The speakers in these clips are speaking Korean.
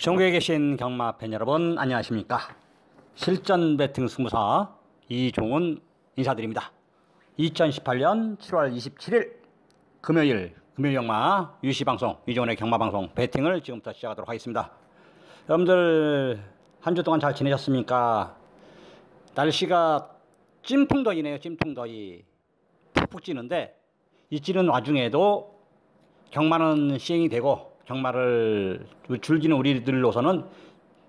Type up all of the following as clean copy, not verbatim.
전국에 계신 경마 팬 여러분 안녕하십니까. 실전 배팅 승부사 이종훈 인사드립니다. 2018년 7월 27일 금요일 경마 유시방송 이종훈의 경마방송 배팅을 지금부터 시작하도록 하겠습니다. 여러분들 한 주 동안 잘 지내셨습니까? 날씨가 찜통더위네요. 찜통더위 푹푹 찌는데 이 찌는 와중에도 경마는 시행이 되고 경마를 즐기는 우리들로서는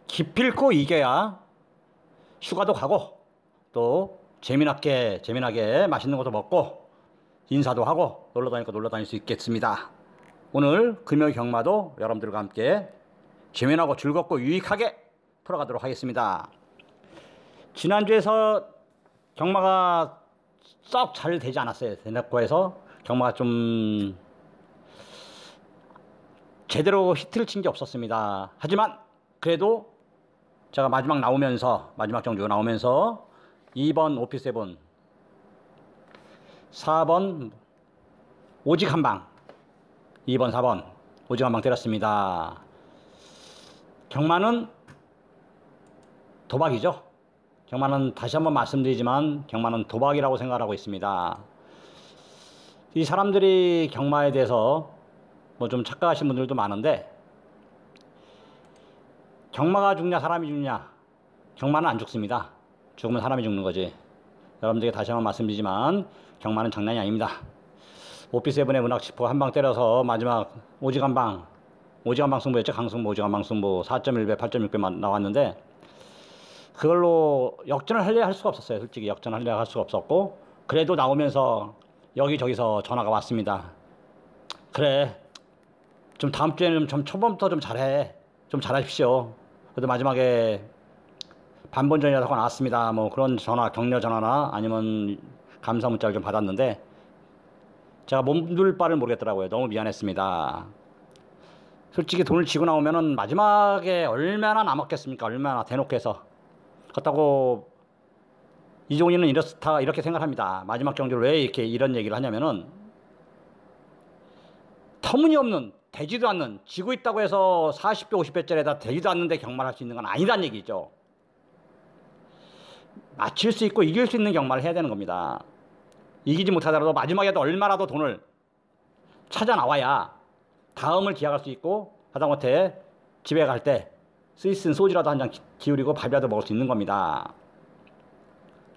기필코 이겨야 휴가도 가고 또 재미나게 맛있는 것도 먹고 인사도 하고 놀러 다닐 수 있겠습니다. 오늘 금요 경마도 여러분들과 함께 재미나고 즐겁고 유익하게 풀어가도록 하겠습니다. 지난주에서 경마가 썩 잘 되지 않았어요. 대놓고 해서 경마가 좀 제대로 히트를 친 게 없었습니다. 하지만 그래도 제가 마지막 정주 나오면서 2번 오피세븐 4번 오직 한방 2번 4번 오직 한방 때렸습니다. 경마는 도박이죠. 경마는 다시 한번 말씀드리지만 경마는 도박이라고 생각하고 있습니다. 이 사람들이 경마에 대해서 뭐 좀 착각하신 분들도 많은데 경마가 죽냐 사람이 죽냐, 경마는 안 죽습니다. 죽으면 사람이 죽는 거지. 여러분들에게 다시 한번 말씀드리지만 경마는 장난이 아닙니다. 오피세븐의 문학치포 한방 때려서 마지막 오직 한방 승부였죠. 강승부 오직 한방 승부 4.1배 8.6배 나왔는데 그걸로 역전을 하려 할 수가 없었어요. 솔직히 역전을 하려 할 수가 없었고, 그래도 나오면서 여기저기서 전화가 왔습니다. 그래 좀 다음 주에는 좀 초반부터 좀 잘하십시오. 그래도 마지막에 반번전이라도 하고 나왔습니다. 뭐 그런 전화, 격려 전화나 아니면 감사 문자를 좀 받았는데 제가 몸둘 바를 모르겠더라고요. 너무 미안했습니다. 솔직히 돈을 지고 나오면은 마지막에 얼마나 남았겠습니까? 얼마나 대놓고 해서. 그렇다고 이종훈이는 이렇다 이렇게 생각합니다. 마지막 경주를 왜 이렇게 이런 얘기를 하냐면은 터무니없는, 되지도 않는, 지고 있다고 해서 40배 50배짜리에다 되지도 않는데 경마를 할 수 있는 건 아니란 얘기죠. 맞힐 수 있고 이길 수 있는 경마를 해야 되는 겁니다. 이기지 못하더라도 마지막에도 얼마라도 돈을 찾아 나와야 다음을 기약할 수 있고 하다못해 집에 갈 때 스위스 소주라도 한 잔 기울이고 밥이라도 먹을 수 있는 겁니다.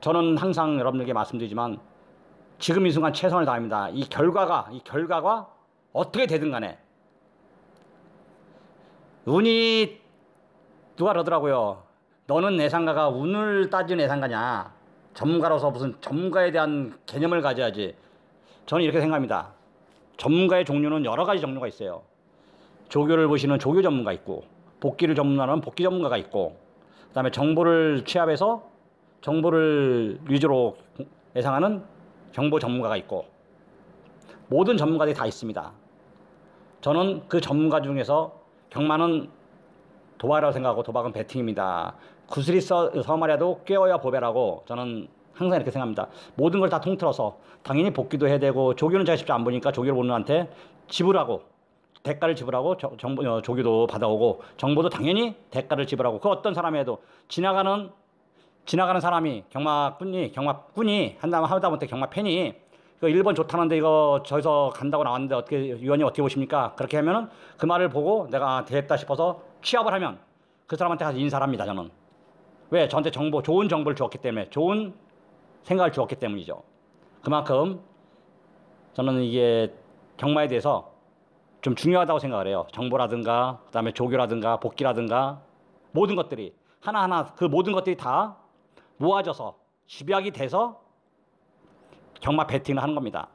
저는 항상 여러분들에게 말씀드리지만 지금 이 순간 최선을 다합니다. 이 결과가 어떻게 되든 간에 운이, 누가 그러더라고요. 너는 예상가가 운을 따지는 예상가냐. 전문가로서 무슨 전문가에 대한 개념을 가져야지. 저는 이렇게 생각합니다. 전문가의 종류는 여러 가지 종류가 있어요. 조교를 보시는 조교 전문가 있고, 복기를 전문하는 복기 전문가가 있고, 그 다음에 정보를 취합해서 정보를 위주로 예상하는 정보 전문가가 있고, 모든 전문가들이 다 있습니다. 저는 그 전문가 중에서 경마는 도박이라고 생각하고 도박은 배팅입니다. 구슬이 서말이라도 꿰어야 보배라고 저는 항상 이렇게 생각합니다. 모든 걸 다 통틀어서 당연히 복기도 해야 되고, 조교는 제가 직접 안 보니까 조교를 보는 한테 대가를 지불하고 조교도 받아오고, 정보도 당연히 대가를 지불하고, 그 어떤 사람에도 지나가는 사람이 경마꾼이 하다못해 경마팬이 이거 1번 좋다는데 이거 저기서 간다고 나왔는데 위원님 어떻게 보십니까? 그렇게 하면은 그 말을 보고 내가 됐다 싶어서 취합을 하면 그 사람한테 가서 인사를 합니다. 저는. 왜? 저한테 좋은 정보를 주었기 때문에, 좋은 생각을 주었기 때문이죠. 그만큼 저는 이게 경마에 대해서 좀 중요하다고 생각을 해요. 정보라든가 그 다음에 조교라든가 복기라든가 모든 것들이 하나하나, 그 모든 것들이 다 모아져서 집약이 돼서 경마 배팅을 하는 겁니다.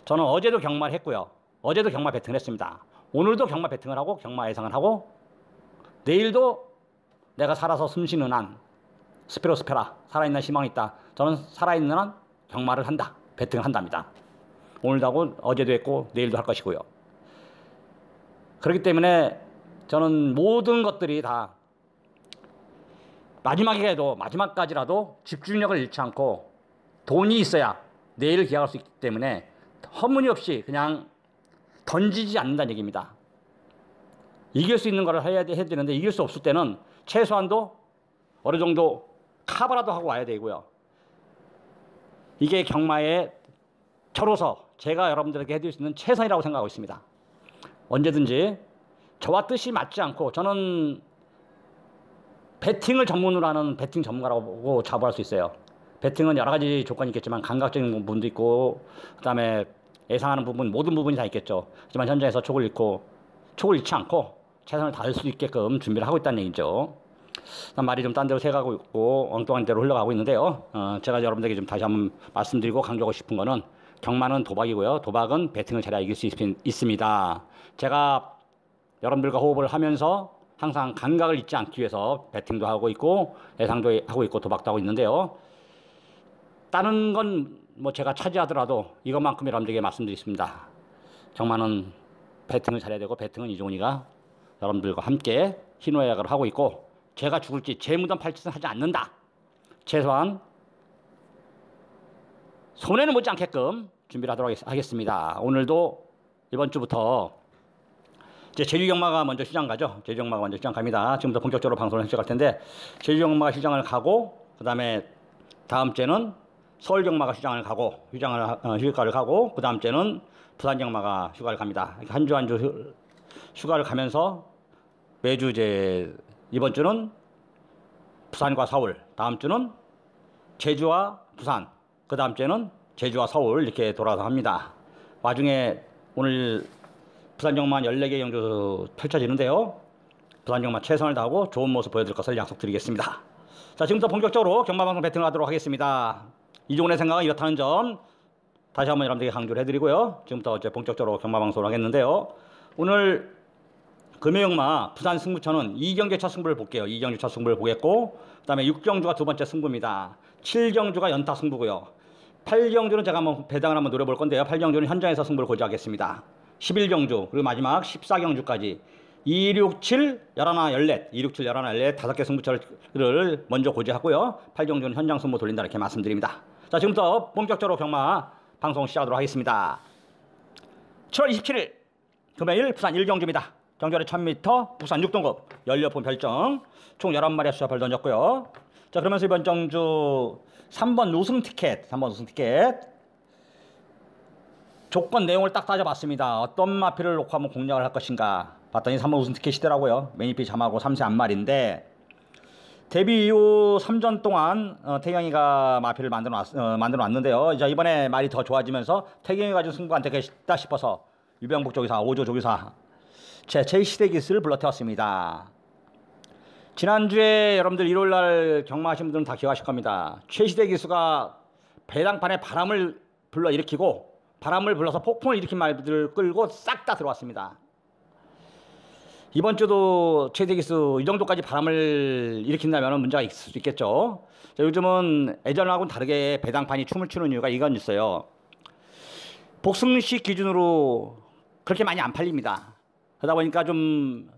저는 어제도 경마를 했고요. 어제도 경마 배팅을 했습니다. 오늘도 경마 배팅을 하고 경마 예상을 하고, 내일도 내가 살아서 숨쉬는 한 스페라 살아있는 희망이 있다. 저는 살아있는 한 경마를 한다. 배팅을 한답니다. 오늘도 하고 어제도 했고 내일도 할 것이고요. 그렇기 때문에 저는 모든 것들이 다 마지막까지라도 집중력을 잃지 않고 돈이 있어야 내일을 기약할 수 있기 때문에 터무니없이 그냥 던지지 않는다는 얘기입니다. 이길 수 있는 거를 해야 되는데 이길 수 없을 때는 최소한도 어느 정도 커버라도 하고 와야 되고요. 이게 경마의 저로서 제가 여러분들에게 해드릴 수 있는 최선이라고 생각하고 있습니다. 언제든지 저와 뜻이 맞지 않고, 저는 배팅을 전문으로 하는 배팅 전문가라고 자부할 수 있어요. 배팅은 여러 가지 조건이 있겠지만 감각적인 부분도 있고, 그 다음에 예상하는 부분, 모든 부분이 다 있겠죠. 하지만 현장에서 촉을 잃지 않고 최선을 다할 수 있게끔 준비를 하고 있다는 얘기죠. 말이 좀 딴 데로 새가고 있고 엉뚱한 데로 흘러가고 있는데요. 제가 여러분들에게 좀 다시 한번 말씀드리고 강조하고 싶은 거는, 경마는 도박이고요. 도박은 배팅을 잘해야 이길 수 있습니다. 제가 여러분들과 호흡을 하면서 항상 감각을 잊지 않기 위해서 배팅도 하고 있고 예상도 하고 있고 도박도 하고 있는데요. 다른 건 뭐 제가 차지하더라도 이것만큼 여러분들에게 말씀드리겠습니다. 경마는 배팅을 잘해야 되고, 배팅은 이종훈이가 여러분들과 함께 희노애락을 하고 있고, 제가 죽을지 제 무덤 팔 짓은 하지 않는다. 최소한 손해는 보지 않게끔 준비를 하도록 하겠습니다. 오늘도 이번 주부터 이제 제주경마가 먼저 시장 가죠. 제주경마가 먼저 시장 갑니다. 지금부터 본격적으로 방송을 시작할 텐데, 제주경마가 시장을 가고, 그 다음에 다음 주에는 서울경마가 시장을 가고, 휴가를 가고, 그 다음 주에는 부산경마가 휴가를 갑니다. 한 주 한 주 휴가를 가면서 매주 이제 이번 주는 부산과 서울, 다음 주는 제주와 부산, 그 다음 주에는 제주와 서울 이렇게 돌아서 합니다. 와중에 오늘 부산경마 14개 경주 펼쳐지는데요. 부산경마 최선을 다하고 좋은 모습 보여드릴 것을 약속드리겠습니다. 자, 지금부터 본격적으로 경마방송 배팅을 하도록 하겠습니다. 이종훈의 생각은 이렇다는 점 다시 한번 여러분들에게 강조를 해드리고요. 지금부터 이제 본격적으로 경마방송을 하겠는데요. 오늘 금요경마 부산 승부처는 2경기 첫 승부를 볼게요. 2경기 첫 승부를 보겠고, 그 다음에 6경주가 두 번째 승부입니다. 7경주가 연타 승부고요. 8경주는 제가 한번 배당을 한번 노려볼 건데요. 8경주는 현장에서 승부를 고지하겠습니다. 11경주, 그리고 마지막 14경주까지 2, 6, 7, 11, 14, 2, 6, 7, 11, 14, 5개 승부처를 먼저 고지하고요. 8경주는 현장 승부 돌린다 이렇게 말씀드립니다. 자, 지금부터 본격적으로 경마 방송 시작하도록 하겠습니다. 7월 27일 금요일 부산 1경주입니다. 정절에 1000m 부산 6등급 연료품 별정 총 11마리의 수자별 던졌고요. 자, 그러면서 이번 정주 3번 우승 티켓 조건 내용을 딱 따져봤습니다. 어떤 마필을 놓고 한번 공략을 할 것인가 봤더니 3번 우승 티켓이더라고요. 매니피 잠하고 3세 안말인데, 데뷔 이후 3전 동안 태경이가 마필을 만들어 놨는데요. 자, 이번에 말이 더 좋아지면서 태경이가 가진 승부가 안 되겠다 싶어서 유병복 조기사, 5조 조기사 최시대 기수를 불러태웠습니다. 지난주에 여러분들 일요일날 경마하신 분들은 다 기억하실 겁니다. 최시대 기수가 배당판에 바람을 불러일으키고, 바람을 불러서 폭풍을 일으킨 말들을 끌고 싹 다 들어왔습니다. 이번 주도 최시대 기수 이 정도까지 바람을 일으킨다면 문제가 있을 수 있겠죠. 자, 요즘은 예전하고는 다르게 배당판이 춤을 추는 이유가 이건 있어요. 복승식 기준으로 그렇게 많이 안 팔립니다. 그러다 보니까 좀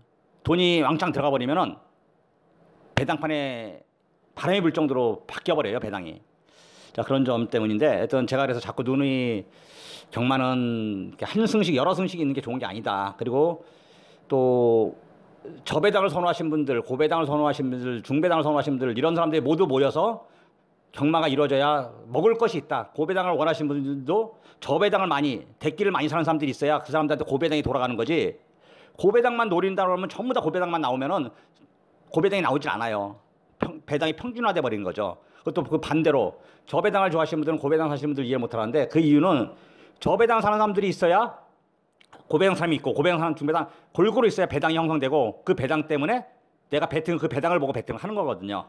돈이 왕창 들어가 버리면은 배당판에 바람이 불 정도로 바뀌어버려요, 배당이. 자, 그런 점 때문인데, 하여튼 제가 그래서 자꾸 누누이 경마는 한 승씩, 여러 승씩 있는 게 좋은 게 아니다. 그리고 또 저배당을 선호하신 분들, 고배당을 선호하신 분들, 중배당을 선호하신 분들, 이런 사람들이 모두 모여서 경마가 이루어져야 먹을 것이 있다. 고배당을 원하시는 분들도 저배당을 많이, 대끼를 많이 사는 사람들이 있어야 그 사람들한테 고배당이 돌아가는 거지. 고배당만 노린다 그러면 전부 다 고배당만 나오면은 고배당이 나오질 않아요. 배당이 평준화돼 버린 거죠. 그것도 그 반대로 저배당을 좋아하시는 분들은 고배당 사시는 분들 이해 못 하는데, 그 이유는 저배당 사는 사람들이 있어야 고배당 사람이 있고, 고배당 사는 중배당 골고루 있어야 배당이 형성되고, 그 배당 때문에 내가 그 배당을 보고 배팅을 하는 거거든요.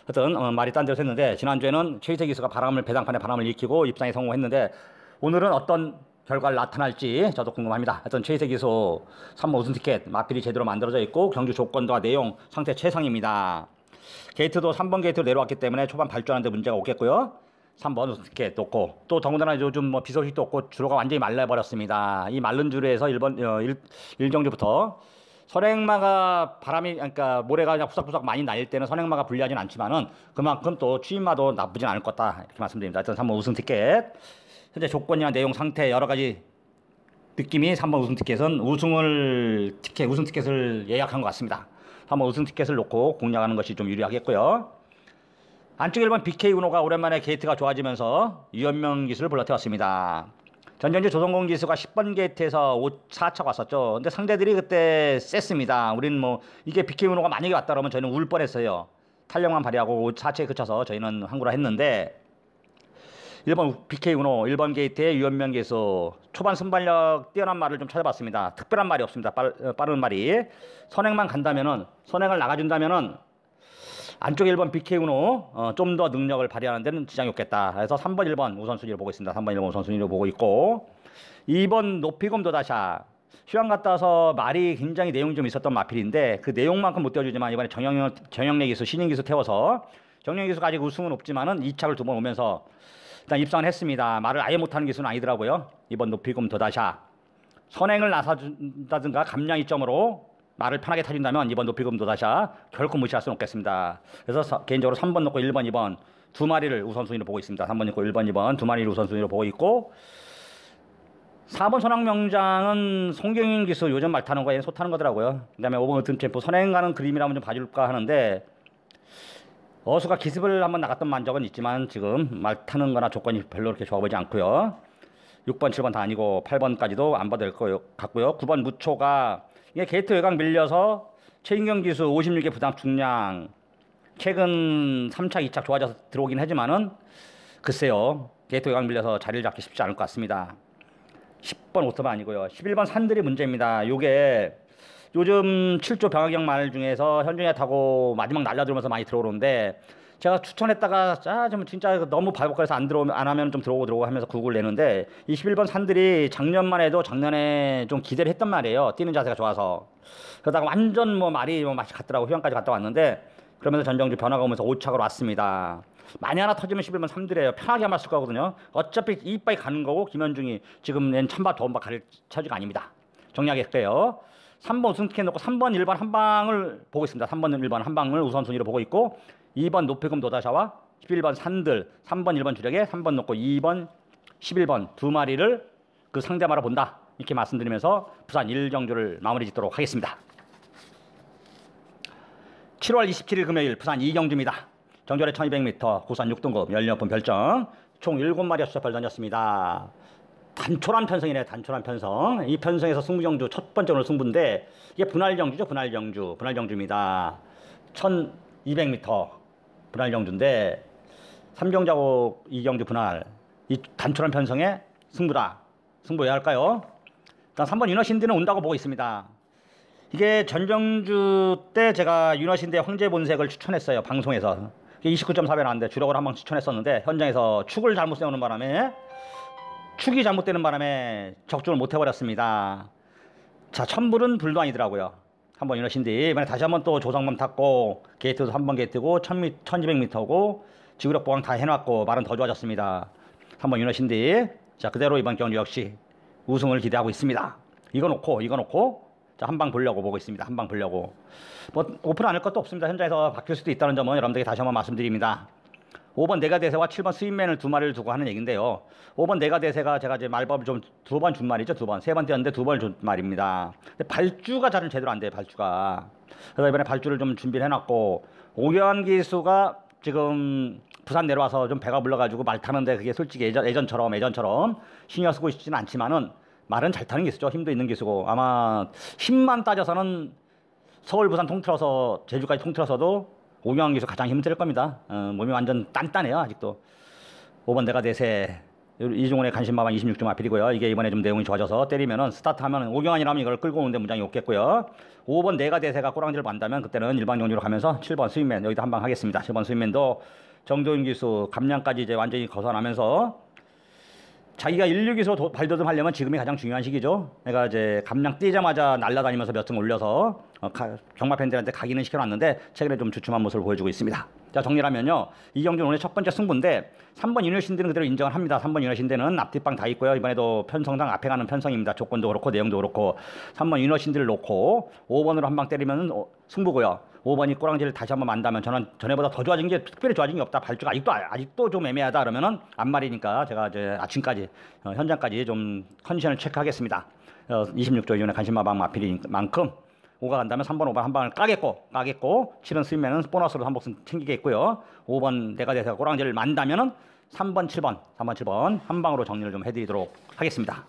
하여튼 말이 딴 데로 샜는데, 지난주에는 최희태 기수가 배당판에 바람을 일으키고 입상에 성공했는데, 오늘은 어떤 결과를 나타날지 저도 궁금합니다. 하여튼 최희태 기수 3번 우승 티켓 마필이 제대로 만들어져 있고, 경주 조건과 내용 상태 최상입니다. 게이트도 3번 게이트로 내려왔기 때문에 초반 발주하는데 문제가 없겠고요. 3번 우승 티켓 놓고, 또 더군다나 요즘 뭐 비 소식도 없고 주로가 완전히 말라버렸습니다. 이 마른 주로에서 1경주부터 선행마가 그러니까 모래가 그냥 푸석푸석 많이 날릴 때는 선행마가 불리하진 않지만은 그만큼 또 추임마도 나쁘진 않을 거다 이렇게 말씀드립니다. 하여튼 3번 우승 티켓 현재 조건이나 내용 상태 여러 가지 느낌이 3번 우승 티켓은 우승 티켓을 예약한 것 같습니다. 3번 우승 티켓을 놓고 공략하는 것이 좀 유리하겠고요. 안쪽 1번 BK 운호가 오랜만에 게이트가 좋아지면서 유연명 기수를 불러태웠습니다. 전전주 조성공 기수가 10번 게이트에서 4차 왔었죠. 근데 상대들이 그때 셌습니다. 우리는 뭐 이게 BK 운호가 만약에 왔다 그러면 저희는 울 뻔했어요. 탄력만 발휘하고 4차에 그쳐서 저희는 항구라 했는데 1번 BK 운호 1번 게이트의 유연명 기수 초반 순발력 뛰어난 말을 좀 찾아봤습니다. 특별한 말이 없습니다. 빠른 말이 선행만 간다면은 선행을 나가준다면은 안쪽 1번 BK 운호 좀 더 능력을 발휘하는 데는 지장이 없겠다. 그래서 3번 1번 우선순위를 보고 있습니다. 3번 1번 우선순위를 보고 있고 2번 높이곰 도다샤 휴양 갔다 와서 말이 굉장히 내용이 좀 있었던 마필인데 그 내용만큼 못 띄워주지만 이번에 정영래 기수 신인 기수 태워서 정영래 기수가 아직 우승은 없지만은 2착을 2번 오면서 일단 입상을 했습니다. 말을 아예 못하는 기수는 아니더라고요. 이번 높이곰 도다샤 선행을 나서준다든가 감량 이점으로 말을 편하게 타준다면 이번 높이곰 도다샤 결코 무시할 수는 없겠습니다. 그래서 개인적으로 3번 놓고 1번 2번 두 마리를 우선순위로 보고 있습니다. 3번 놓고 1번 2번 두 마리를 우선순위로 보고 있고 4번 선왕명장은 송경윤 기수 요즘 말 타는 거에 소 타는 거더라고요. 그 다음에 5번 으뜸챔프 선행 가는 그림이라면 좀 봐줄까 하는데 어수가 기습을 한번 나갔던 만적은 있지만 지금 말 타는 거나 조건이 별로 그렇게 좋아 보이지 않고요. 6번 7번 다 아니고 8번까지도 안 봐도 될 것 같고요. 9번 무초가 이게 게이트 외곽 밀려서 최인경 기수 56개 부담 중량 최근 3차 2차 좋아져서 들어오긴 하지만은 글쎄요. 게이트 외곽 밀려서 자리를 잡기 쉽지 않을 것 같습니다. 10번 오토바 아니고요. 11번 산들이 문제입니다. 요게 요즘 7조 병화경 말 중에서 현중에 타고 마지막 날려들면서 많이 들어오는데 제가 추천했다가 좀 진짜 너무 발복해서 안 하면 좀 들어오고 하면서 구글 내는데 이 11번 산들이 작년만 해도 작년에 좀 기대를 했단 말이에요. 뛰는 자세가 좋아서. 그러다가 완전 뭐 말이 맛이 갔더라고. 휴양까지 갔다 왔는데 그러면서 전정주 변화가 오면서 5착으로 왔습니다. 많이 하나 터지면 11번 3들이에요. 편하게 하면 쓸 거거든요. 어차피 이빨이 가는 거고 김현중이 지금 낸 찬바 도움바 가릴 처지가 아닙니다. 정리하겠어요. 3번 우승 티켓 놓고 3번 1번 한 방을 보고 있습니다. 3번 1번 한 방을 우선순위로 보고 있고 2번 높이금 도다샤와 11번 산들 3번 1번 주력에 3번 놓고 2번 11번 두 마리를 그 상대마로 본다. 이렇게 말씀드리면서 부산 1경주를 마무리 짓도록 하겠습니다. 7월 27일 금요일 부산 2경주입니다. 정절에 1200m 고산 6등급 연료품 별정 총 7마리의 수첩을 던졌습니다. 단촐한 편성이네요. 단촐한 편성. 이 편성에서 승부경주 첫 번째 오늘 승부인데 이게 분할경주죠. 분할경주입니다. 1200m 분할경주인데 3경주하고 2경주 분할 이 단촐한 편성의 승부다. 승부 왜 할까요? 일단 3번 유너신드는 온다고 보고 있습니다. 이게 전정주 때 제가 유너신드 황제본색을 추천했어요. 방송에서 29.4배 나왔는데 주력을 한번 추천했었는데 현장에서 축을 잘못 세우는 바람에 축이 잘못되는 바람에 적중을 못 해버렸습니다. 자, 천불은 불도 아니더라고요. 한번 유너신디 이번에 다시 한번 또 조성범 탔고 게이트도 3번 게이트고 1200m고 지구력 보강 다 해놨고 말은 더 좋아졌습니다. 한번 유너신디 자 그대로 이번 경주 역시 우승을 기대하고 있습니다. 이거 놓고 자 한 방 보려고 보고 있습니다. 한 방 보려고 뭐 오픈 안 할 것도 없습니다. 현장에서 바뀔 수도 있다는 점은 여러분들에게 다시 한번 말씀드립니다. 5번 내가대세와 7번 스윗맨을 두 마리를 두고 하는 얘기인데요. 5번 내가대세가 제가 이제 말법을 좀 두 번 준 말이죠. 세 번 뛰었는데 두 번을 준 말입니다. 근데 발주가 잘 제대로 안 돼요. 발주가. 그래서 이번에 발주를 좀 준비를 해놨고 오경환 기수가 지금 부산 내려와서 좀 배가 불러가지고 말 타는데 그게 솔직히 예전처럼 신경 쓰고 있지는 않지만은 말은 잘 타는 기수죠. 힘도 있는 기수고 아마 힘만 따져서는 서울 부산 통틀어서 제주까지 통틀어서도 오경환 기수 가장 힘들 겁니다. 몸이 완전 단단해요. 아직도. 5번 내가대세 이종훈의 간신마방 26점 앞이고요. 이게 이번에 좀 내용이 좋아져서 때리면은 스타트하면 오경환이라면 이걸 끌고 오는데 문장이 없겠고요. 5번 내가대세가 꼬랑지를 만다면 그때는 일반 경주로 가면서 7번 스윗맨 여기도 한 방 하겠습니다. 7번 스윗맨도 정도윤 기수 감량까지 이제 완전히 거선하면서 자기가 16기수로 발돋움하려면 지금이 가장 중요한 시기죠. 내가 이제 감량 뛰자마자 날아다니면서 몇 등 올려서 경마 팬들한테 각인을 시켜놨는데 최근에 좀 주춤한 모습을 보여주고 있습니다. 자 정리하면요. 이 경기는 오늘 첫 번째 승부인데 3번 유너신드는 그대로 인정을 합니다. 3번 유너신드는 앞뒷방 다 있고요. 이번에도 편성당 앞에 가는 편성입니다. 조건도 그렇고 내용도 그렇고 3번 유너신드를 놓고 5번으로 한 방 때리면 승부고요. 5번이 꼬랑지를 다시 한번 만다면 저는 전에보다 더 좋아진 게 특별히 좋아진 게 없다. 발주가 아직도 좀 애매하다 그러면은 앞말이니까 제가 이제 아침까지 현장까지 좀 컨디션을 체크하겠습니다. 26조 이윤의 간신마방 마필인 만큼 5가 간다면 3번, 5번 한 방을 까겠고 7은 쓰면은 보너스로 3복승 챙기겠고요. 5번 내가 돼서 꼬랑지를 만다면은 3번, 7번 한 방으로 정리를 좀 해드리도록 하겠습니다.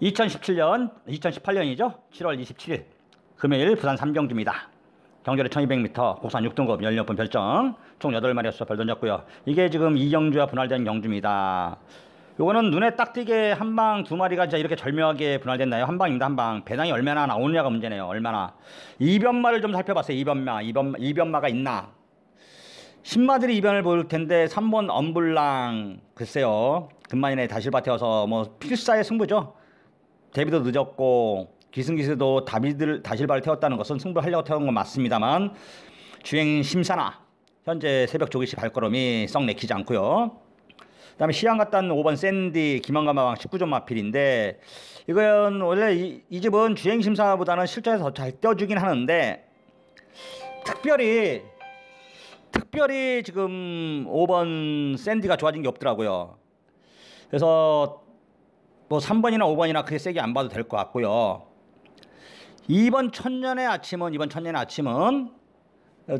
2018년이죠. 7월 27일 금요일 부산 삼경주입니다. 경주대 1200m 국산 6등급 연료품 별정 총 8마리 수서 별 던졌고요. 이게 지금 2경주와 분할된 경주입니다. 요거는 눈에 딱 띄게 한 방 2마리가 진짜 이렇게 절묘하게 분할됐나요? 한 방입니다. 한 방. 배당이 얼마나 나오느냐가 문제네요. 얼마나. 이변마를 좀 살펴봤어요. 이변마가 있나? 신마들이 이변을 보일 텐데 3번 엄블랑 글쎄요. 금만이네 다실밭이어서 뭐 필사의 승부죠. 데뷔도 늦었고 기승기승도 다실바를 태웠다는 것은 승부하려고 태운 건 맞습니다만 주행 심사나 현재 새벽 조기시 발걸음이 썩 내키지 않고요. 그 다음에 시향 갔다 온 5번 샌디 김한가마방 19점 마필인데 이건 원래 이 집은 주행심사보다는 실전에서 더 잘 떼어주긴 하는데 특별히 지금 5번 샌디가 좋아진 게 없더라고요. 그래서 뭐 3번이나 5번이나 그렇게 세게 안 봐도 될 것 같고요. 이번 천년의 아침은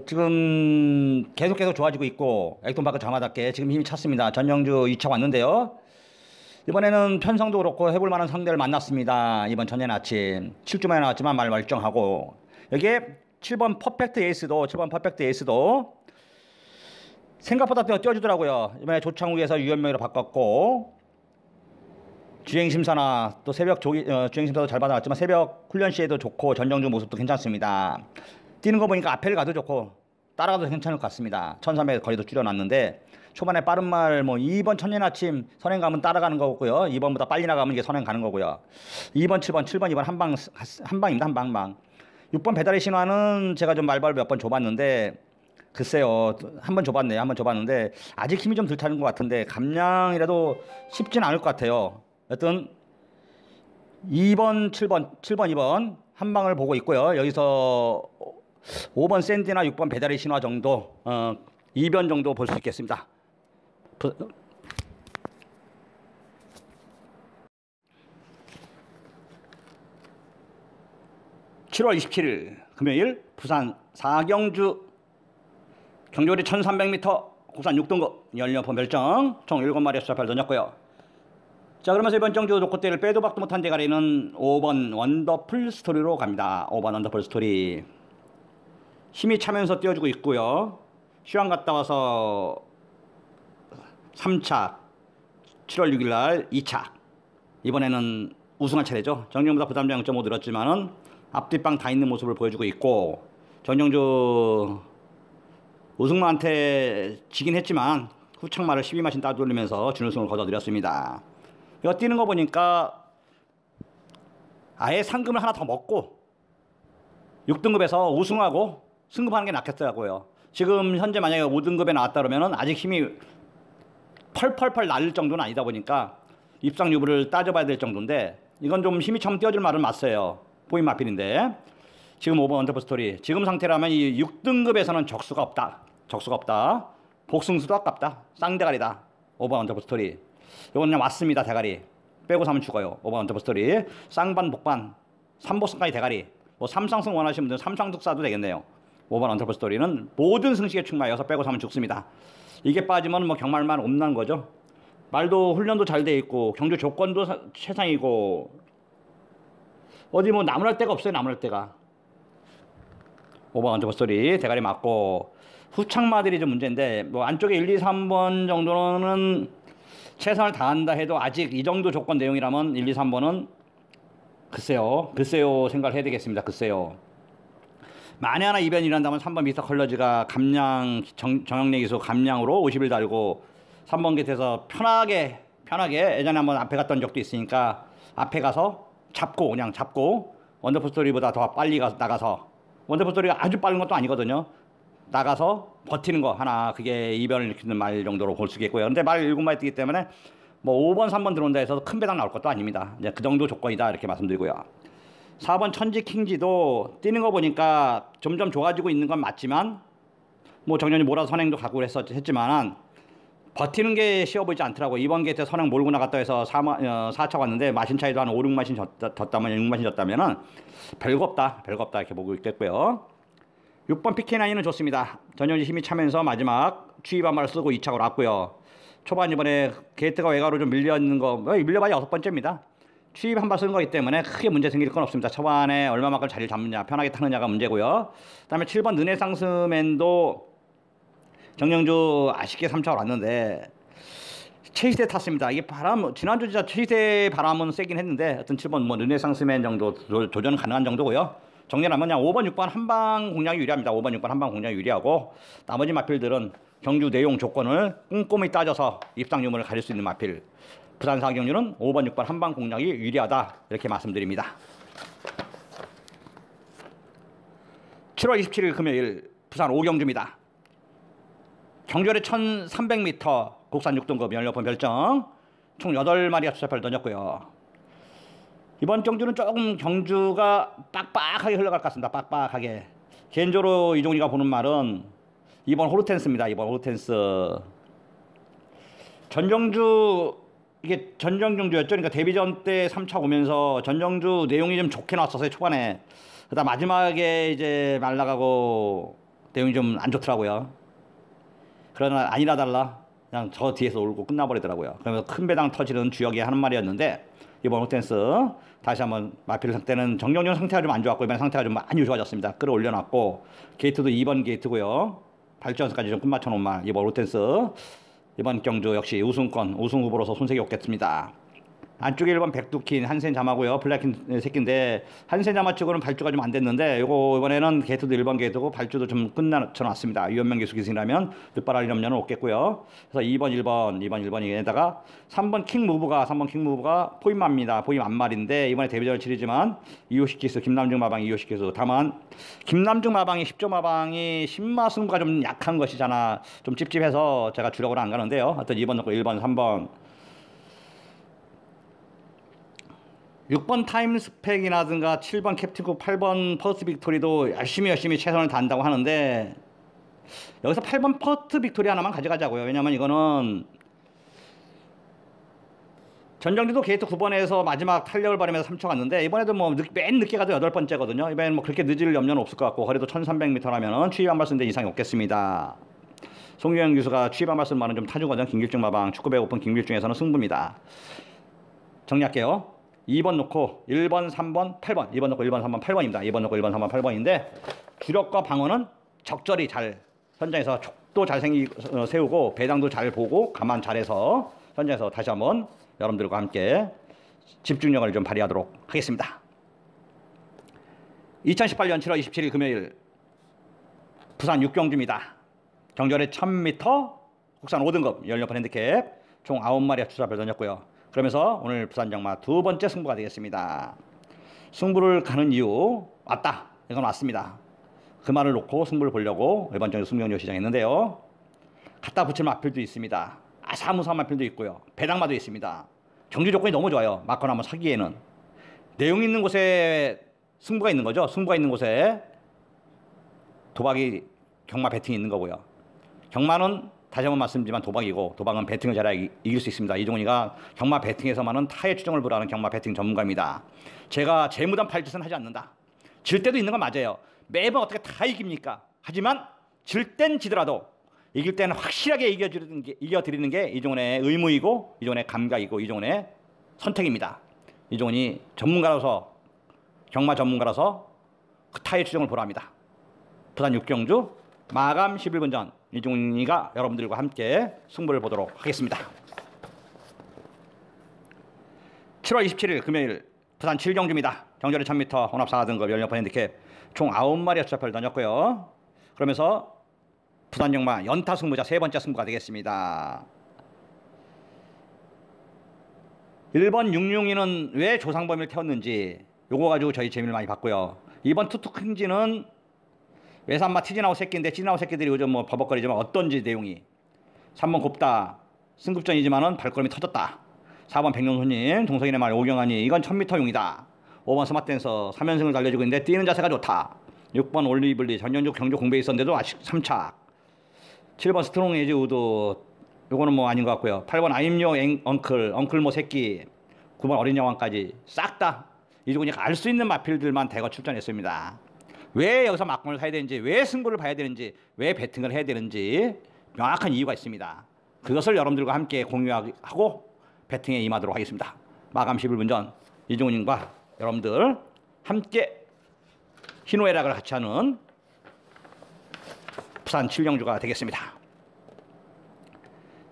지금 계속 좋아지고 있고 액동파크 저마답게 지금 힘이 찼습니다. 전영주 2차 왔는데요. 이번에는 편성도 그렇고 해볼 만한 상대를 만났습니다. 이번 천년의 아침 7주 만에 나왔지만 말 멀쩡하고 여기에 7번 퍼펙트 에이스도 생각보다 뛰어주더라고요. 이번에 조창욱에서 유현명으로 바꿨고 주행심사나 또 새벽 주행심사도 잘 받아왔지만 새벽 훈련 시에도 좋고 전정주 모습도 괜찮습니다. 뛰는 거 보니까 앞에를 가도 좋고 따라가도 괜찮을 것 같습니다. 1300 거리도 줄여놨는데 초반에 빠른 말 뭐 2번 천년 아침 선행 가면 따라가는 거고요. 2번보다 빨리 나가면 이게 선행 가는 거고요. 2번 7번 2번 한 방입니다. 한 방. 6번 배달의 신화는 제가 좀 말발을 몇 번 줘봤는데 글쎄요. 한 번 줘봤는데 아직 힘이 좀 덜 차는 것 같은데 감량이라도 쉽진 않을 것 같아요. 여튼 2번 2번 한 방을 보고 있고요. 여기서 5번 샌디나 6번 배달의 신화 정도 2변 정도 볼 수 있겠습니다. 7월 27일 금요일 부산 사경주 경주거리 1300m 국산 6등급 연료품 별정 총 7마리 수사 별 던졌고요. 자, 그러면서 이번 경주 놓고대를 빼도 박도 못한 대가리는 5번 원더풀 스토리로 갑니다. 5번 원더풀 스토리 힘이 차면서 띄워주고 있고요. 시황 갔다 와서 3차 7월 6일날 2차 이번에는 우승한 차례죠. 정정보다 부담량 0.5 늘었지만은 앞뒷방 다 있는 모습을 보여주고 있고 전정주 우승마한테 지긴 했지만 후창마를 12마신 따돌리면서 준우승을 거둬들였습니다. 이거 뛰는 거 보니까 아예 상금을 하나 더 먹고 6등급에서 우승하고 승급하는 게 낫겠더라고요. 지금 현재 만약에 5등급에 나왔다 그러면은 아직 힘이 펄펄펄 날릴 정도는 아니다 보니까 입상 유무를 따져봐야 될 정도인데 이건 좀 힘이 참 띄워줄 말은 맞어요. 보인 마필인데 지금 5번 원더풀 스토리 지금 상태라면 이 6등급에서는 적수가 없다. 복승수도 아깝다. 쌍대가리다. 5번 원더풀 스토리 이건 그냥 왔습니다. 대가리 빼고 사면 죽어요. 5번 원더풀 스토리 쌍반 복반 3복승까지 대가리 뭐 3상승 원하시는 분들은 3상승 싸도 되겠네요. 5번 원더풀 스토리는 모든 승식에 충마여서 빼고 사면 죽습니다. 이게 빠지면 뭐 경말만 없는 거죠. 말도 훈련도 잘 돼 있고 경주 조건도 최상이고 어디 뭐 나무랄 데가 없어요. 나무랄 데가 5번 원더풀 스토리 대가리 맞고 후창마들이 좀 문제인데 뭐 안쪽에 1, 2, 3번 정도는 최선을 다한다 해도 아직 이 정도 조건 내용이라면 1, 2, 3번은 글쎄요 생각을 해야 되겠습니다. 글쎄요. 만에 하나 이변이 일어난다면 3번 미스터 컬러즈가 감량 정형내 기수 감량으로 50일 달고 3번 곁에서 편하게 예전에 한번 앞에 갔던 적도 있으니까 앞에 가서 그냥 잡고 원더풀 스토리보다 더 빨리 나가서 원더풀 스토리가 아주 빠른 것도 아니거든요. 나가서 버티는 거 하나 그게 이변을 일으키는 말 정도로 볼 수 있겠고요. 근데 말 7마리 뛰기 때문에 뭐 5번 3번 들어온다 해서 큰 배당 나올 것도 아닙니다. 이제 그 정도 조건이다 이렇게 말씀드리고요. 4번 천지 킹지도 뛰는 거 보니까 점점 좋아지고 있는 건 맞지만 뭐 정년이 몰아서 선행도 가고 했지만 버티는 게 쉬워 보이지 않더라고. 이번 게이트 선행 몰고 나갔다 해서 4차 왔는데 마신 차이도 한 5, 6마신 졌다면 6마신 졌다면은 별거 없다 이렇게 보고 있겠고요. 6번 PK9은 좋습니다. 전현지 힘이 차면서 마지막 추입 한 발을 쓰고 2착으로 왔고요. 초반 이번에 게이트가 외곽으로 좀 밀려있는 거 밀려봐야 6번째입니다. 추입 한 발 쓰는 거기 때문에 크게 문제 생길 건 없습니다. 초반에 얼마만큼 자리를 잡느냐 편하게 타느냐가 문제고요. 그 다음에 7번 르네상스맨도 정영주 아쉽게 3차로 왔는데 체이스에 탔습니다. 이게 바람 지난주 진짜 체이스의 바람은 세긴 했는데 하여튼 7번 뭐 르네상스맨 정도 도전 가능한 정도고요. 정리하면 그냥 5번 6번 한방 공략이 유리합니다. 5번 6번 한방 공략이 유리하고 나머지 마필들은 경주 내용 조건을 꼼꼼히 따져서 입상 유무를 가질 수 있는 마필. 부산 사경주는 5번 6번 한방 공략이 유리하다 이렇게 말씀드립니다. 7월 27일 금요일 부산 오경주입니다. 경주열의 1300m 국산 6등급 연료폰 별정 총 8마리가 추차표를 던졌고요. 이번 경주는 조금 경주가 빡빡하게 흘러갈 것 같습니다. 빡빡하게. 개인적으로 이종이가 보는 말은 이번 호르텐스입니다. 이번 호르텐스. 전정주 이게 전정경주였죠. 그러니까 데뷔전 때 3차 오면서 전정주 내용이 좀 좋게 나왔었어요. 초반에. 그러다 마지막에 이제 말라가고 내용이 좀 안 좋더라고요. 그러나 아니라 달라 그냥 저 뒤에서 울고 끝나버리더라고요. 그러면서 큰 배당 터지는 주역이 하는 말이었는데 이번 호텐스 다시 한번 마필 상태는 정경준 상태가 좀 안 좋았고 이번 상태가 좀 많이 좋아졌습니다. 끌어올려놨고 게이트도 2번 게이트고요. 발전선까지 좀 끝맞춰 놓은 말 이번 호텐스 이번 경주 역시 우승 후보로서 손색이 없겠습니다. 안쪽에 1번 백두킨 한센 자마고요. 블랙킨 새끼인데 한센 자마 쪽으로는 발주가 좀 안 됐는데 요거 이번에는 게이트도 1번 게이트고 발주도 좀 끝나쳐놨습니다. 유연명 기수 기승이라면 늦바라리 염려는 없겠고요. 그래서 2번 1번에다가 3번 킹무브가 포임마입니다. 포임 안말인데 이번에 데뷔전을 치르지만 이호식 기수 김남중 마방 이호식 기수 다만 김남중 마방이 10조 마방이 신마 승부가 좀 약한 것이잖아. 좀 찝찝해서 제가 주력으로 안 가는데요. 하여튼 2번 넣고 1번 3번 6번 타임스펙이라든가 7번 캡틴국 8번 퍼스트 빅토리도 열심히 최선을 다한다고 하는데 여기서 8번 퍼스트 빅토리 하나만 가져가자고요. 왜냐면 이거는 전정지도 게이트 9번에서 마지막 탄력을 발휘하면서 3초 갔는데 이번에도 뭐 맨 늦게 가도 8번째거든요. 이번엔 뭐 그렇게 늦을 염려는 없을 것 같고 거리도 1300m라면 추입 한 발쓴 데 이상이 없겠습니다. 송유영 교수가 추입 한 발쓴 말은 좀 타주거든. 김길중 마방 축구 배고픈 김길중에서는 승부입니다. 정리할게요. 2번 놓고 1번 3번 8번 2번 놓고 1번 3번 8번입니다. 2번 놓고 1번 3번 8번인데 주력과 방어는 적절히 잘 현장에서 촉도 잘 세우고 배당도 잘 보고 감안 잘해서 현장에서 다시 한번 여러분들과 함께 집중력을 좀 발휘하도록 하겠습니다. 2018년 7월 27일 금요일 부산 육경주입니다. 경주열의 1000m 국산 5등급 연료판 핸디캡 총 9마리가 추차표를 던졌고요. 그러면서 오늘 부산 정마 2번째 승부가 되겠습니다. 승부를 가는 이유 왔다. 이건 왔습니다. 그 말을 놓고 승부를 보려고 이번 정도 승경주 시작했는데요. 갖다 붙일 마필도 있습니다. 아사무사한 마필도 있고요. 배당마도 있습니다. 경주 조건이 너무 좋아요. 맞거나 한번 사기에는. 내용 있는 곳에 승부가 있는 거죠. 승부가 있는 곳에 도박이 경마 배팅이 있는 거고요. 경마는 다시 한번 말씀드리지만 도박이고 도박은 배팅을 잘해야 이길 수 있습니다. 이종훈이가 경마 배팅에서만은 타의 추정을 불허하는 경마 배팅 전문가입니다. 제가 재무단 팔짓은 하지 않는다. 질 때도 있는 건 맞아요. 매번 어떻게 다 이깁니까? 하지만 질 땐 지더라도 이길 때는 확실하게 이겨드리는 게 이종훈의 의무이고 이종훈의 감각이고 이종훈의 선택입니다. 이종훈이 전문가로서 경마 전문가로서 그 타의 추정을 불허합니다. 부산 육경주 마감 11분 전 이종훈이가 여러분들과 함께 승부를 보도록 하겠습니다. 7월 27일 금요일 부산 7경주입니다. 경주열의 1000m 혼합 4등급 연료판 핸디캡 총 9마리의 추차표를 던졌고요. 그러면서 부산 정마 연타 승부자 세 번째 승부가 되겠습니다. 1번 662는 왜 조상범위를 태웠는지 요거 가지고 저희 재미를 많이 봤고요. 2번 투투큰지는 외산마 티진아웃 새끼인데 티진아웃 새끼들이 요즘 뭐 버벅거리지만 어떤지 내용이 3번 곱다 승급전이지만은 발걸음이 터졌다. 4번 백룡손님 동성인의 말 오경환이 이건 1000m용이다. 5번 스마트댄서 3연승을 달려주고 있는데 뛰는 자세가 좋다. 6번 올리블리 전년주 경주 공배에 있었는데도 아직 3착. 7번 스트롱 에즈 우드 요거는 뭐 아닌 것 같고요. 8번 아임요 엉클 뭐 새끼, 9번 어린 여왕까지 싹 다 이종훈이 알 수 있는 마필들만 대거 출전했습니다. 왜 여기서 막공을 사야 되는지, 왜 승부를 봐야 되는지, 왜 배팅을 해야 되는지 명확한 이유가 있습니다. 그것을 여러분들과 함께 공유하고 배팅에 임하도록 하겠습니다. 마감 11분 전 이종훈님과 여러분들 함께 희노애락을 같이 하는 부산 7경주가 되겠습니다.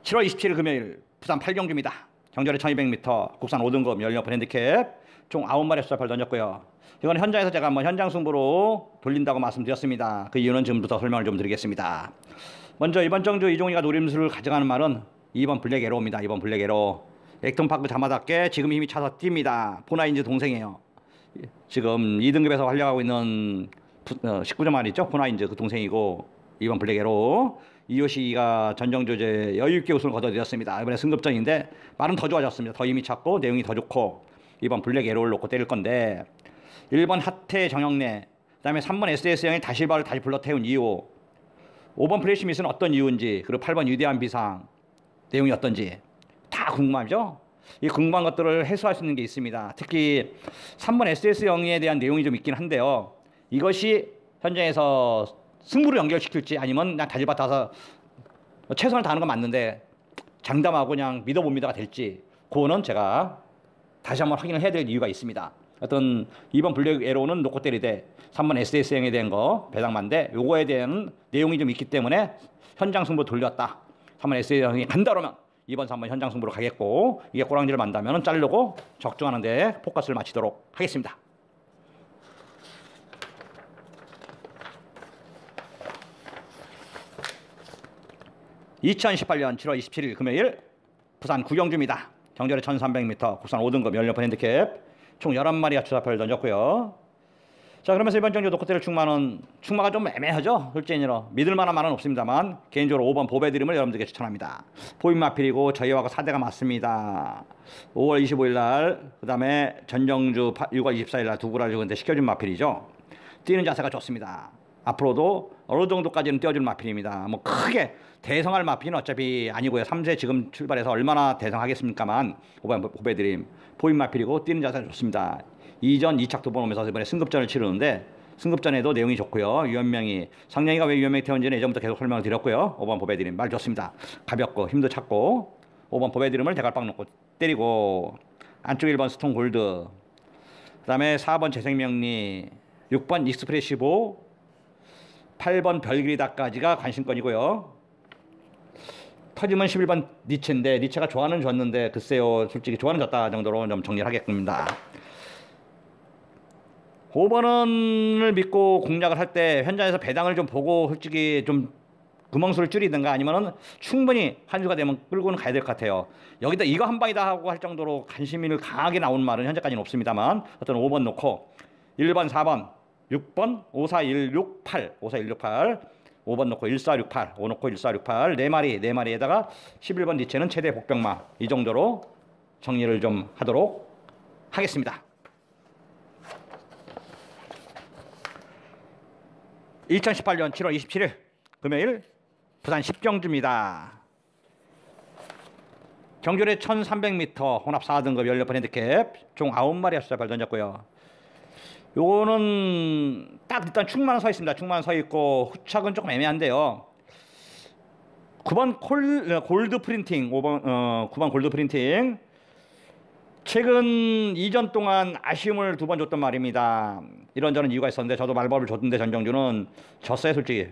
7월 27일 금요일 부산 8경주입니다. 정절에 1200m 국산 5등급 연료판 핸디캡 총 9마리 숫자표를 던졌고요. 이건 현장에서 제가 한번 현장 승부로 돌린다고 말씀드렸습니다. 그 이유는 지금부터 설명을 좀 드리겠습니다. 먼저 이번 정주 이종희가 노림수를 가져가는 말은 2번 블랙 에로입니다. 2번 블랙 에로. 액통파크 자마답게 지금 힘이 차서 뜁니다. 포나인즈 동생이에요. 지금 2등급에서 활약하고 있는 19점 말이죠. 포나인즈 그 동생이고 2번 블랙 에로. 이효시가 전정조제 여유있게 우승을 거둬들였습니다. 이번에 승급전인데 말은 더 좋아졌습니다. 더 힘이 찼고 내용이 더 좋고 2번 블랙 에로를 놓고 때릴 건데 1번 하태 정영래, 그 다음에 3번 SS형이 다실바를 다시 불러 태운 이유, 5번 프레시 미스는 어떤 이유인지, 그리고 8번 위대한 비상 내용이 어떤지 다 궁금하죠? 이 궁금한 것들을 해소할 수 있는 게 있습니다. 특히 3번 SS형에 대한 내용이 좀 있긴 한데요. 이것이 현장에서 승부를 연결시킬지 아니면 그냥 다질바 타서 최선을 다하는 건 맞는데 장담하고 그냥 믿어봅니다가 될지, 그거는 제가 다시 한번 확인을 해야 될 이유가 있습니다. 어떤 2번 블랙 에로는 놓고 때리되 3번 SS형에 대한 거 배당만데 요거에 대한 내용이 좀 있기 때문에 현장 승부 돌렸다. 3번 SS형이 간다 그러면 2번 3번 현장 승부로 가겠고, 이게 꼬랑지를 만다면 자르고 적중하는데 포커스를 맞추도록 하겠습니다. (2018년 7월 27일) 금요일 부산 구경주입니다. 정절에 1300m 국산 5등급 연료판 핸디캡 총 11마리가 추사표를 던졌고요. 자, 그러면서 이번 정주 노코테를 충마가 좀 애매하죠. 솔직히로 믿을 만한 말은 없습니다만 개인적으로 5번 보배드림을 여러분들께 추천합니다. 포인마필이고 저희하고 4대가 맞습니다. 5월 25일 날, 그 다음에 전정주 6월 24일 날 두 구라를 근데 시켜준 마필이죠. 뛰는 자세가 좋습니다. 앞으로도 어느 정도까지는 띄워주는 마필입니다. 뭐 크게 대성할 마필은 어차피 아니고요. 3세 지금 출발해서 얼마나 대성하겠습니까만 5번 보배드림 포인 마필이고 뛰는 자세가 좋습니다. 이전 2착 2번 오면서 이번에 승급전을 치르는데 승급전에도 내용이 좋고요. 유현명이 상냥이가 왜 유현명이 태운지는 예전부터 계속 설명을 드렸고요. 5번 보배드림 말 좋습니다. 가볍고 힘도 찾고 5번 보배드림을 대갈빵 놓고 때리고, 안쪽 1번 스톤 골드, 그 다음에 4번 재생명리, 6번 익스프레시보, 8번 별그리다까지가 관심권이고요. 터지면 11번 니체인데 니체가 좋아는 줬는데 글쎄요, 솔직히 좋아는 줬다 정도로 좀 정리를 하겠습니다. 5번을 믿고 공략을 할 때 현장에서 배당을 좀 보고 솔직히 좀 구멍수를 줄이든가 아니면은 충분히 한 수가 되면 끌고는 가야 될 것 같아요. 여기다 이거 한 방이다 하고 할 정도로 관심이 강하게 나온 말은 현재까지는 없습니다만 어떤 5번 놓고 1번 4번 6번 54168 54168 5번 놓고 1468 5 놓고 1468 4마리에다가 11번 니체는 최대 복병마, 이 정도로 정리를 좀 하도록 하겠습니다. 2018년 7월 27일 금요일 부산 10경주입니다. 경주에 1300m 혼합 4등급 연료판 핸디캡 총 9마리 숫자발 던졌고요. 요거는 딱 일단 충만 서 있습니다. 충만 서 있고 후착은 조금 애매한데요. 9번 골드 프린팅 9번 골드 프린팅 최근 2전 동안 아쉬움을 2번 줬던 말입니다. 이런저런 이유가 있었는데 저도 말법을 줬는데 전정주는 졌어요 솔직히.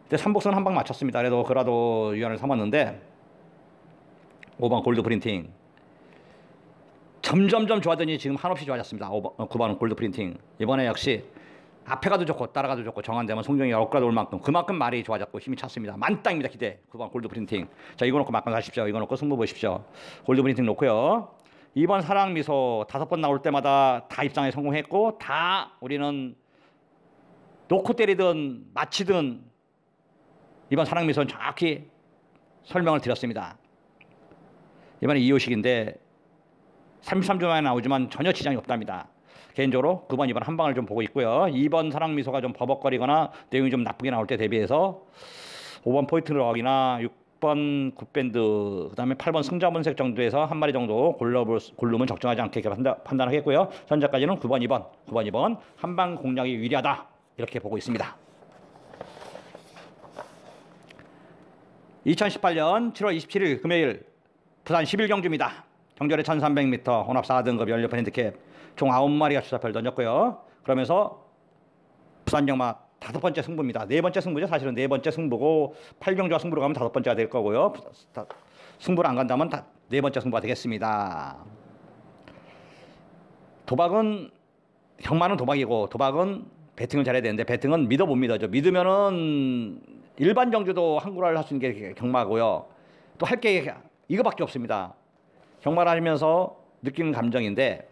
근데 3복선 한 방 맞췄습니다. 그래도 유연을 삼았는데 5번 골드 프린팅 점점점 좋아하더니 지금 한없이 좋아졌습니다. 9번 골드 프린팅 이번에 역시 앞에 가도 좋고 따라가도 좋고 정한되면 송정이 억가도 올 만큼 그만큼 말이 좋아졌고 힘이 찼습니다. 만땅입니다. 기대. 9번 골드 프린팅. 자, 이거 놓고 막판 가십시오. 이거 놓고 승부 보십시오. 골드 프린팅 놓고요. 2번 사랑미소 5번 나올 때마다 다 입상에 성공했고 다 우리는 놓고 때리든 맞히든 2번 사랑미소는 정확히 설명을 드렸습니다. 이번에 2호식인데 33주 만에 나오지만 전혀 지장이 없답니다. 개인적으로 9번, 2번 한 방을 좀 보고 있고요. 2번 사랑미소가 좀 버벅거리거나 내용이 좀 나쁘게 나올 때 대비해서 5번 포인트 럭이나 6번 굿밴드, 그 다음에 8번 승자분색 정도에서 한 마리 정도 고르면 적정하지 않게 판단하겠고요. 현재까지는 9번, 2번 한방 공략이 유리하다 이렇게 보고 있습니다. 2018년 7월 27일 금요일 부산 11경주입니다. 경절에 1300m 혼합 4등급 연료판 핸디캡 총 9마리가 추사표를 던졌고요. 그러면서 부산 경마 5번째 승부입니다. 4번째 승부죠. 사실은 4번째 승부고 8경주와 승부로 가면 5번째가 될 거고요. 승부를 안 간다면 4번째 승부가 되겠습니다. 도박은 경마는 도박이고 도박은 배팅을 잘해야 되는데 배팅은 믿어 못 믿어죠. 믿으면은 일반 경주도 한구라를 할 수 있는 게 경마고요. 또 할 게 이거밖에 없습니다. 경마를 하면서 느끼는 감정인데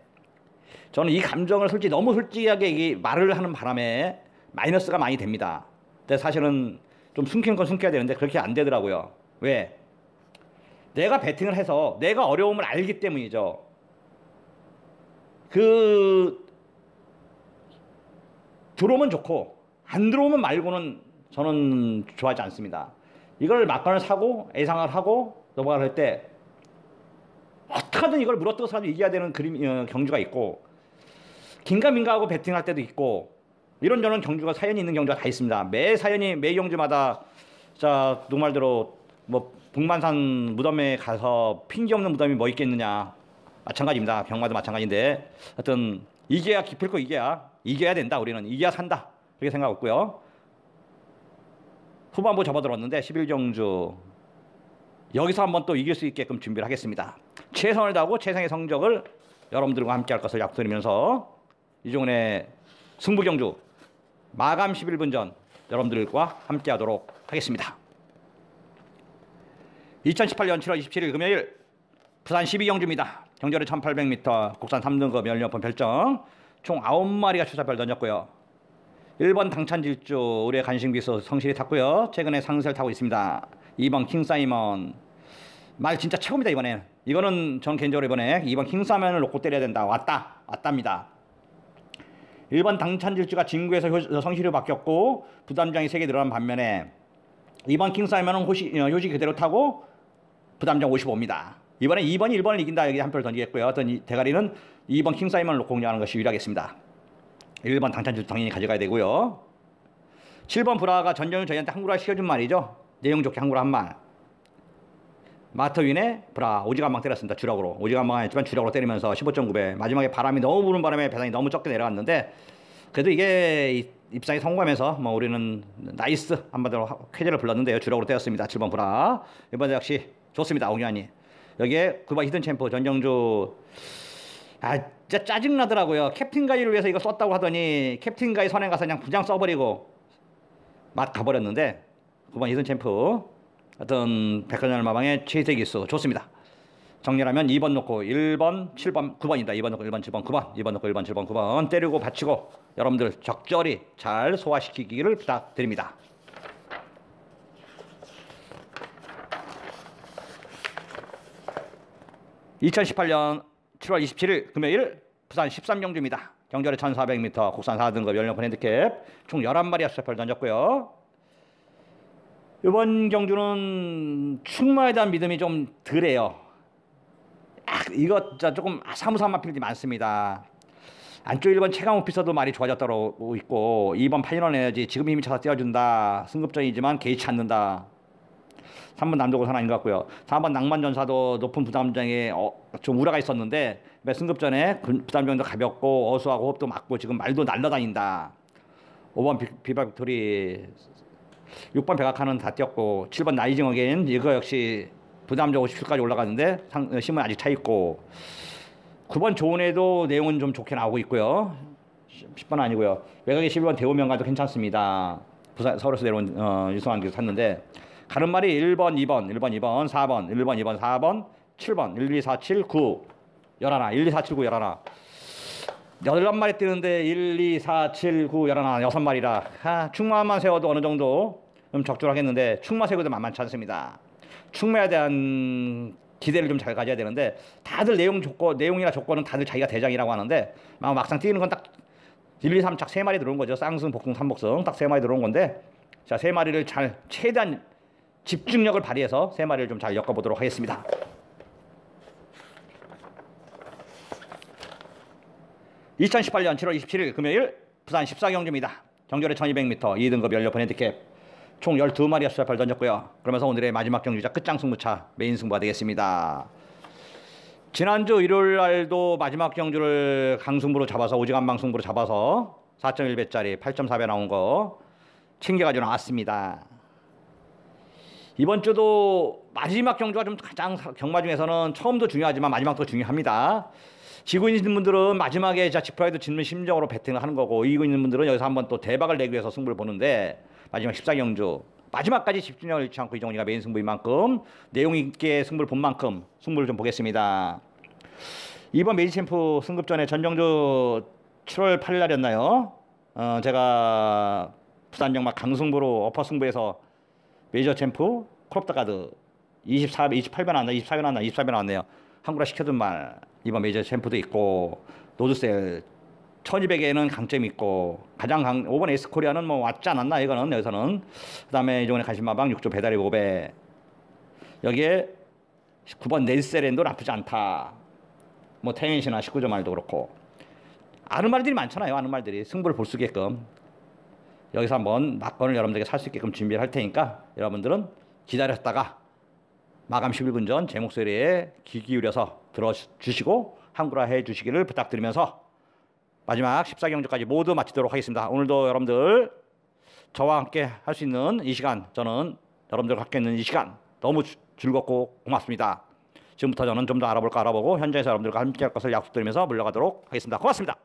저는 이 감정을 너무 솔직하게 말을 하는 바람에 마이너스가 많이 됩니다. 근데 사실은 좀 숨기는 건 숨겨야 되는데 그렇게 안 되더라고요. 왜? 내가 배팅을 해서 내가 어려움을 알기 때문이죠. 들어오면 좋고 안 들어오면 말고는 저는 좋아하지 않습니다. 이걸 막간을 사고 예상을 하고 넘어갈 할 때 어떻게든 이걸 물어뜯어서 이겨야 되는 경주가 있고 긴가민가하고 배팅할 때도 있고 이런저런 경주가 사연이 있는 경주가 다 있습니다. 매 경주마다 자 누말대로 뭐 북만산 무덤에 가서 핑계 없는 무덤이 뭐 있겠느냐 마찬가지입니다. 경마도 마찬가지인데 하여튼 이겨야 기필 거 이겨야 된다. 우리는 이겨야 산다 그렇게 생각했고요. 후반부 접어들었는데 11경주 여기서 한번 또 이길 수 있게끔 준비를 하겠습니다. 최선을 다하고 최상의 성적을 여러분들과 함께 할 것을 약속드리면서 이종훈의 승부경주 마감 11분 전 여러분들과 함께 하도록 하겠습니다. 2018년 7월 27일 금요일 부산 12경주입니다. 경절에 1800m 국산 3등급 연료판 별정 총 9마리가 추사표를 던졌고요. 1번 당찬질주 우리의 간신비수 성실히 탔고요. 최근에 상세를 타고 있습니다. 2번 킹사이먼 말 진짜 최고입니다. 이번에 이거는 전 개인적으로 이번에 2번 킹사이먼을 놓고 때려야 된다. 왔답니다. 1번 당찬질주가 진구에서 성실히 바뀌었고 부담장이 3개 늘어난 반면에 2번 킹사이먼은 효시 그대로 타고 부담장 55입니다. 이번에 2번이 1번을 이긴다. 여기 한 표를 던지겠고요. 어떤 대가리는 2번 킹사이먼을 놓고 공략하는 것이 유리하겠습니다. 1번 당찬질주 당연히 가져가야 되고요. 7번 브라가 전전을 저희한테 한구라 시켜준 말이죠. 내용 좋게 한구라 한 말. 마터윈의 브라 오지간방 때렸습니다. 주력으로 오지간방 했지만 주력으로 때리면서 15.9배 마지막에 바람이 너무 부는 바람에 배당이 너무 적게 내려갔는데 그래도 이게 입상에 성공하면서 뭐 우리는 나이스 한마디로 쾌재를 불렀는데요. 주력으로 때렸습니다. 7번 브라 이번에 역시 좋습니다. 옹유환이 여기에 9번 히든 챔프 전정주 진짜 짜증나더라고요. 캡틴 가이를 위해서 이거 썼다고 하더니 캡틴 가이 선행 가서 그냥 부장 써버리고 맛 가버렸는데 9번 히든 챔프 어떤 백화점 마방의 최대 기수 좋습니다. 정리하면 2번 놓고 1번 7번 9번입니다. 2번 놓고 1번 7번 9번 2번 놓고 1번 7번 9번 때리고 받치고 여러분들 적절히 잘 소화시키기를 부탁드립니다. (2018년 7월 27일) 금요일 부산 13경주입니다. 경절에 1400m 국산 4등급 연료판 핸디캡 총 11마리가 수사표를 던졌고요. 이번 경주는 충마에 대한 믿음이 좀 덜해요. 이거 조금 사무삼한 필이 많습니다. 안쪽 1번 최강 오피서도 말이 좋아졌다고 있고 2번 파이널 에너지 지금 힘이 차서 뛰어준다. 승급전이지만 개의치 않는다. 3번 남도고선 아닌 것 같고요. 4번 낭만전사도 높은 부담장에 좀 우려가 있었는데 승급전에 부담장도 가볍고 어수하고 호흡도 맞고 지금 말도 날라다닌다. 5번 비바 빅토리 6번 백악관은 다 뛰었고 7번 나이징 어게인 이거 역시 부담적 57까지 올라가는데 심은 아직 차 있고 9번 조은혜도 내용은 좀 좋게 나오고 있고요. 10번 아니고요. 외곽의 11번 대우명가도 괜찮습니다. 부산 서울에서 내려온 유성환 기수 탔는데 가는 말이 1번 2번 4번 1번 2번 4번 7번 1, 2, 4, 7, 9 11 1, 2, 4, 7, 9 11 11마리 뛰는데 1, 2, 4, 7, 9, 11 6마리라 충마만 세워도 어느 정도 좀 적절하겠는데 충마 세우도 만만치 않습니다. 충마에 대한 기대를 좀 잘 가져야 되는데 다들 내용이나 조건은 다들 자기가 대장이라고 하는데 막상 뛰는 건 딱 1, 2, 3 딱 3마리 들어온 거죠. 쌍승, 복승, 삼복승 딱 3마리 들어온 건데 자 3마리를 잘 최대한 집중력을 발휘해서 세 마리를 좀 잘 엮어보도록 하겠습니다. (2018년 7월 27일) 금요일 부산 14경주입니다. 정절에 1200m 2등급 연료판 핸디캡 총 12마리의 수자파를 던졌고요. 그러면서 오늘의 마지막 경주자 끝장 승부차 메인 승부가 되겠습니다. 지난주 일요일날도 마지막 경주를 강승부로 잡아서 오지간방 승부로 잡아서 4.1배짜리 8.4배 나온 거 챙겨가지고 나왔습니다. 이번 주도 마지막 경주가 좀 가장 경마 중에서는 처음도 중요하지만 마지막도 중요합니다. 지고 있는 분들은 마지막에 진짜 지프라이드 짓는 심정으로 배팅을 하는 거고, 이기고 있는 분들은 여기서 한번 또 대박을 내기 위해서 승부를 보는데, 마지막 14경주 마지막까지 집중력을 잃지 않고 이정훈이가 메인 승부인 만큼 내용 있게 승부를 본 만큼 승부를 좀 보겠습니다. 이번 메이지 챔프 승급전에 전정주 7월 8일 날이었나요? 제가 부산정마 강승부로 어퍼 승부에서 메이저 챔프 크롭더가드 28배 나왔나 24배 나왔나 24배 나왔네요. 한구라 시켜둔 말 이번 메이저 챔프도 있고, 노드셀 1200에는 강점이 있고, 가장 5번 에이스코리아는 뭐 왔지 않았나 이거는 여기서는. 그 다음에 이종원의 간신마방 6조 배달의 5배, 여기에 9번 네드셀엔도 나쁘지 않다. 뭐 태연시나 19조 말도 그렇고, 아는 말들이 많잖아요. 아는 말들이 승부를 볼 수 있게끔. 여기서 한번 막건을 여러분들에게 살 수 있게끔 준비를 할 테니까 여러분들은 기다렸다가 마감 11분 전 제 목소리에 귀 기울여서 들어주시고 한구라 해주시기를 부탁드리면서 마지막 14경주까지 모두 마치도록 하겠습니다. 오늘도 여러분들 저와 함께 할 수 있는 이 시간, 저는 여러분들과 함께 있는 이 시간 너무 즐겁고 고맙습니다. 지금부터 저는 좀 더 알아보고 현장에서 여러분들과 함께 할 것을 약속드리면서 물러가도록 하겠습니다. 고맙습니다.